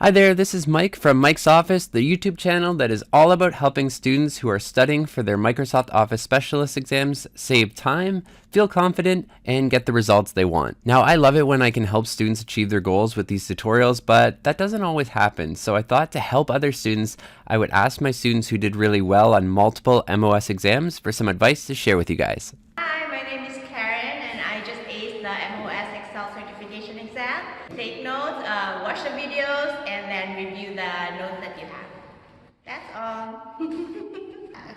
Hi there, this is Mike from Mike's Office, the YouTube channel that is all about helping students who are studying for their Microsoft Office Specialist exams save time, feel confident, and get the results they want. Now, I love it when I can help students achieve their goals with these tutorials, but that doesn't always happen. So I thought to help other students, I would ask my students who did really well on multiple MOS exams for some advice to share with you guys. Hi, my name is Carren and I just aced the MOS Excel certification exam. Take notes, watch the videos, and then review the notes that you have. That's all.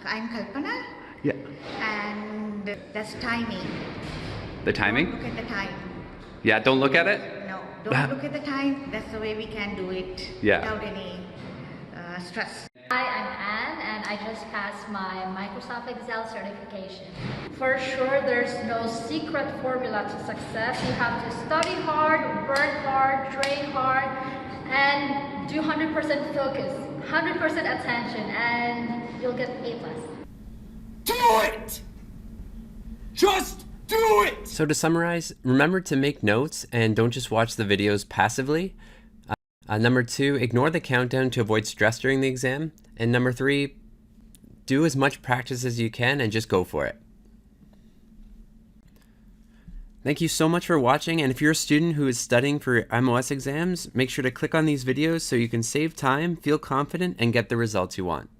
I'm Kalpana. Yeah. And that's timing. The timing? Don't look at the time. Yeah, don't look at it? No, don't look at the time. That's the way we can do it without any stress. Hi, I'm Anne and I just passed my Microsoft Excel certification. For sure, there's no secret formula to success. You have to study hard, work hard, train hard, and do 100% focus, 100% attention, and you'll get A+. Do it! Just do it! So to summarize, remember to make notes and don't just watch the videos passively. Number 2, ignore the countdown to avoid stress during the exam. And number 3, do as much practice as you can and just go for it. Thank you so much for watching, and if you're a student who is studying for MOS exams, make sure to click on these videos so you can save time, feel confident, and get the results you want.